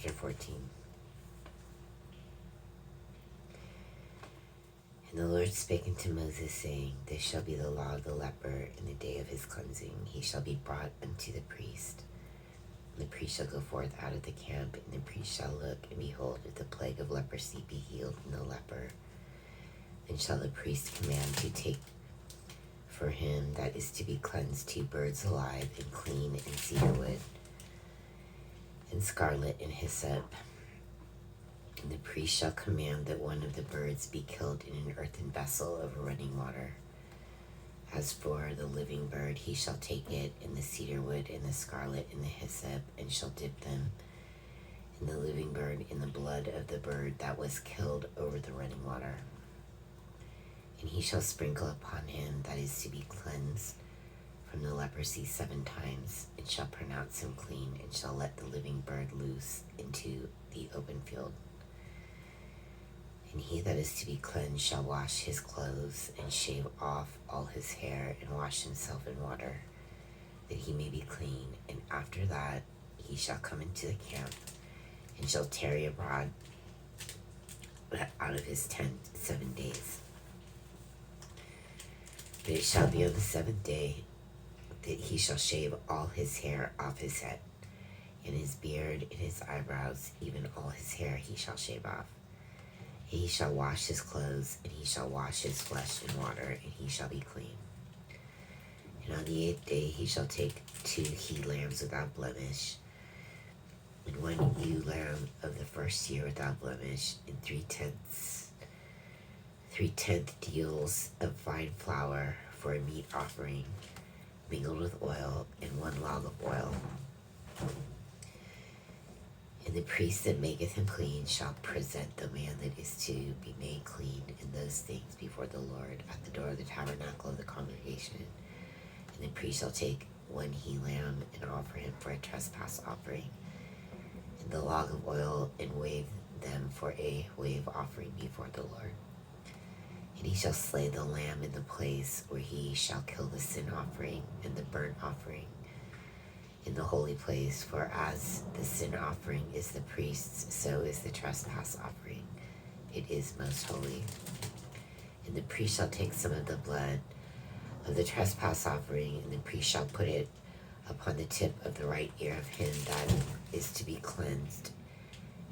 chapter 14. And the Lord spake unto Moses, saying, This shall be the law of the leper in the day of his cleansing. He shall be brought unto the priest. And the priest shall go forth out of the camp, and the priest shall look, and behold, if the plague of leprosy be healed in the leper, then shall the priest command to take for him that is to be cleansed 2 birds alive and clean, and cedar wood, and scarlet, and hyssop. And the priest shall command that one of the birds be killed in an earthen vessel over running water. As for the living bird, he shall take it, and the cedar wood, and the scarlet, and the hyssop, and shall dip them, and the living bird in the blood of the bird that was killed over the running water. And he shall sprinkle upon him that is to be cleansed from the leprosy 7 times, and shall pronounce him clean, and shall let the living bird loose into the open field. And he that is to be cleansed shall wash his clothes, and shave off all his hair, and wash himself in water, that he may be clean. And after that he shall come into the camp, and shall tarry abroad out of his tent 7 days. But it shall be on the 7th day that he shall shave all his hair off his head, and his beard, and his eyebrows, even all his hair he shall shave off. And he shall wash his clothes, and he shall wash his flesh in water, and he shall be clean. And on the 8th day he shall take 2 he-lambs without blemish, and 1 ewe lamb of the first year without blemish, and 3/10 deals of fine flour for a meat offering, mingled with oil, and 1 log of oil. And the priest that maketh him clean shall present the man that is to be made clean in those things before the Lord at the door of the tabernacle of the congregation. And the priest shall take 1 he-lamb and offer him for a trespass offering, and the log of oil, and wave them for a wave offering before the Lord. And he shall slay the lamb in the place where he shall kill the sin offering and the burnt offering in the holy place. For as the sin offering is the priest's, so is the trespass offering. It is most holy. And the priest shall take some of the blood of the trespass offering, and the priest shall put it upon the tip of the right ear of him that is to be cleansed,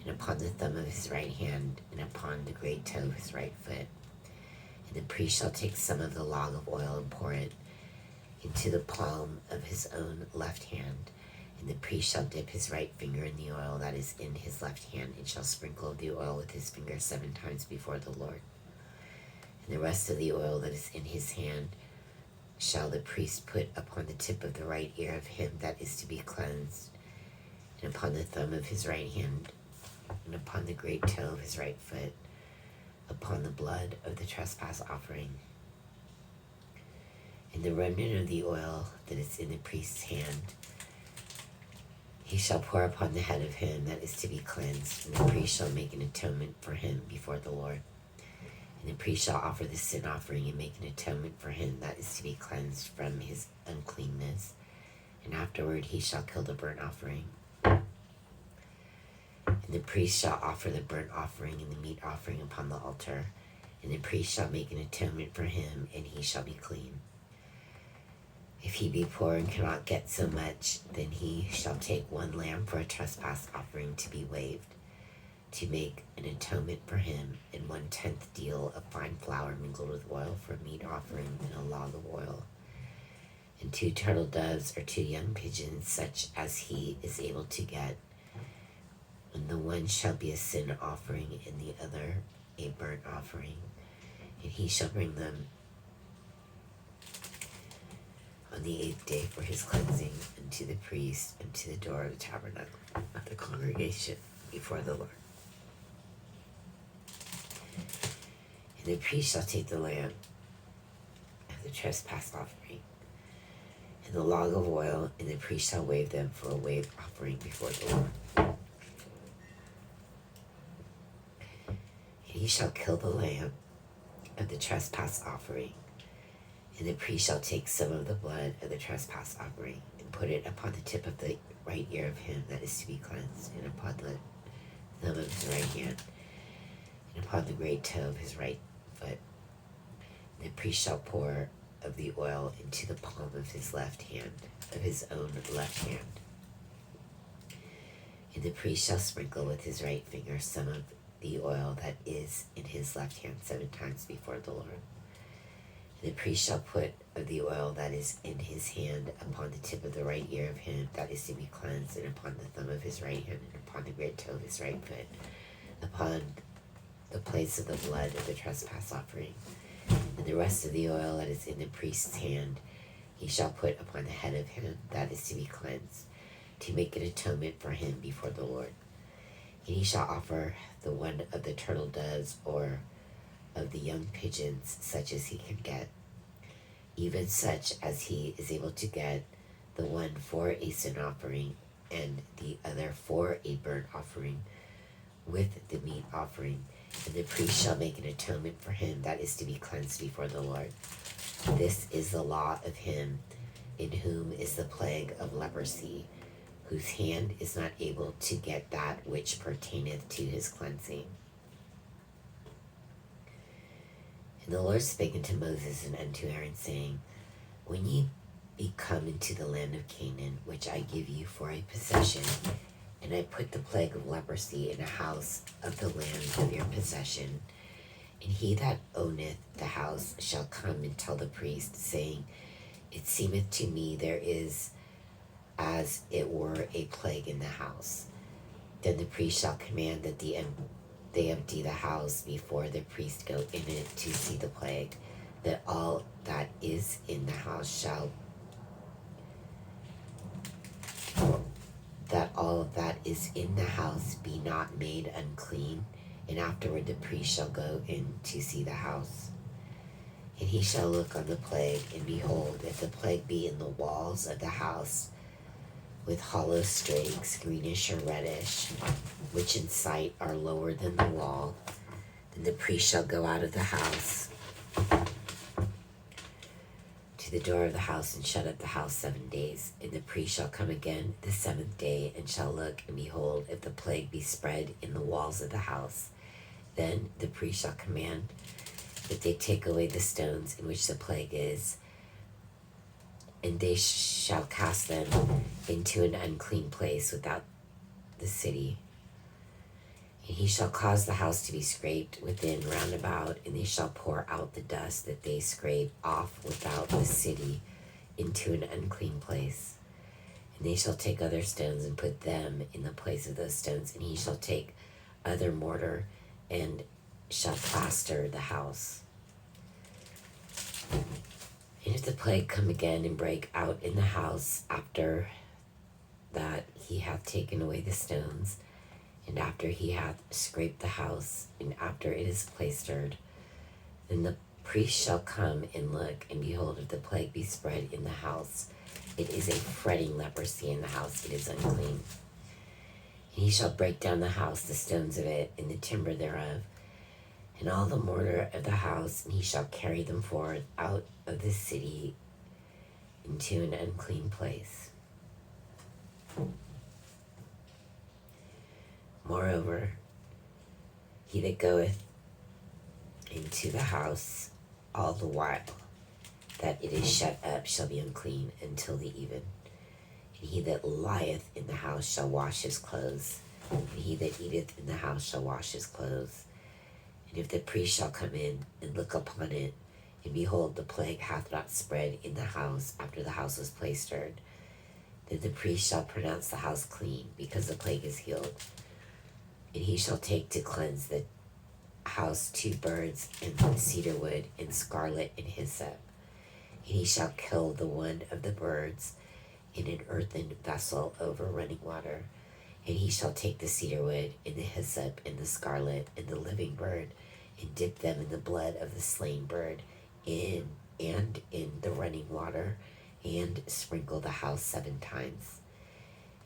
and upon the thumb of his right hand, and upon the great toe of his right foot. And the priest shall take some of the log of oil and pour it into the palm of his own left hand. And the priest shall dip his right finger in the oil that is in his left hand, and shall sprinkle the oil with his finger 7 times before the Lord. And the rest of the oil that is in his hand shall the priest put upon the tip of the right ear of him that is to be cleansed, and upon the thumb of his right hand, and upon the great toe of his right foot, upon the blood of the trespass offering. And the remnant of the oil that is in the priest's hand he shall pour upon the head of him that is to be cleansed, and the priest shall make an atonement for him before the Lord. And the priest shall offer the sin offering and make an atonement for him that is to be cleansed from his uncleanness. And afterward he shall kill the burnt offering. And the priest shall offer the burnt offering and the meat offering upon the altar. And the priest shall make an atonement for him, and he shall be clean. If he be poor and cannot get so much, then he shall take 1 lamb for a trespass offering to be waved, to make an atonement for him, and 1/10 deal of fine flour mingled with oil for a meat offering, and a log of oil, and 2 turtle doves or 2 young pigeons, such as he is able to get. And the one shall be a sin offering, and the other a burnt offering. And he shall bring them on the 8th day for his cleansing unto the priest, and to the door of the tabernacle of the congregation before the Lord. And the priest shall take the lamb of the trespass offering, and the log of oil, and the priest shall wave them for a wave offering before the Lord. And he shall kill the lamb of the trespass offering, and the priest shall take some of the blood of the trespass offering, and put it upon the tip of the right ear of him that is to be cleansed, and upon the thumb of his right hand, and upon the great toe of his right foot. And the priest shall pour of the oil into the palm of his left hand, of his own left hand. And the priest shall sprinkle with his right finger some of the oil that is in his left hand 7 times before the Lord. And the priest shall put of the oil that is in his hand upon the tip of the right ear of him that is to be cleansed, and upon the thumb of his right hand, and upon the great toe of his right foot, upon the place of the blood of the trespass offering. And the rest of the oil that is in the priest's hand he shall put upon the head of him that is to be cleansed, to make an atonement for him before the Lord. And he shall offer the one of the turtle doves or of the young pigeons, such as he can get, even such as he is able to get, the one for a sin offering, and the other for a burnt offering, with the meat offering. And the priest shall make an atonement for him that is to be cleansed before the Lord. This is the law of him in whom is the plague of leprosy, whose hand is not able to get that which pertaineth to his cleansing. And the Lord spake unto Moses and unto Aaron, saying, When ye be come into the land of Canaan, which I give you for a possession, and I put the plague of leprosy in a house of the land of your possession, and he that owneth the house shall come and tell the priest, saying, It seemeth to me there is as it were a plague in the house. Then the priest shall command that they empty the house before the priest go in it to see the plague, that all that is in the house be not made unclean, and afterward the priest shall go in to see the house. And he shall look on the plague, and behold, if the plague be in the walls of the house, with hollow streaks, greenish or reddish, which in sight are lower than the wall, then the priest shall go out of the house to the door of the house, and shut up the house 7 days. And the priest shall come again the 7th day, and shall look, and behold, if the plague be spread in the walls of the house, then the priest shall command that they take away the stones in which the plague is, and they shall cast them into an unclean place without the city. And he shall cause the house to be scraped within round about, and they shall pour out the dust that they scrape off without the city into an unclean place. And they shall take other stones and put them in the place of those stones, and he shall take other mortar and shall plaster the house. And if the plague come again and break out in the house after that he hath taken away the stones, and after he hath scraped the house, and after it is plastered, then the priest shall come and look, and behold, if the plague be spread in the house, it is a fretting leprosy in the house, it is unclean. And he shall break down the house, the stones of it, and the timber thereof, and all the mortar of the house, and he shall carry them forth out of the city into an unclean place. Moreover, he that goeth into the house all the while that it is shut up shall be unclean until the even. And he that lieth in the house shall wash his clothes, and he that eateth in the house shall wash his clothes. And if the priest shall come in and look upon it, and behold, the plague hath not spread in the house after the house was plastered, then the priest shall pronounce the house clean, because the plague is healed. And he shall take to cleanse the house 2 birds, and cedar wood, and scarlet, and hyssop. And he shall kill the one of the birds in an earthen vessel over running water. And he shall take the cedar wood, and the hyssop, and the scarlet, and the living bird, and dip them in the blood of the slain bird, in the running water, and sprinkle the house 7 times.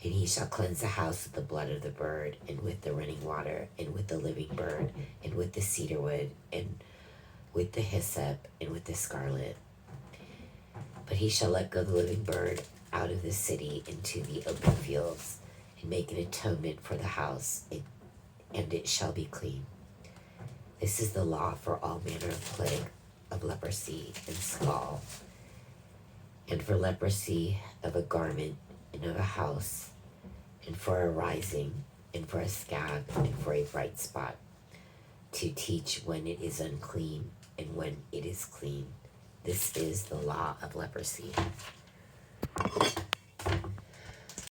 And he shall cleanse the house with the blood of the bird, and with the running water, and with the living bird, and with the cedar wood, and with the hyssop, and with the scarlet. But he shall let go the living bird out of the city into the open fields, and make an atonement for the house, and it shall be clean. This is the law for all manner of plague of leprosy and scall, and for leprosy of a garment and of a house, and for a rising, and for a scab, and for a bright spot, to teach when it is unclean and when it is clean. This is the law of leprosy.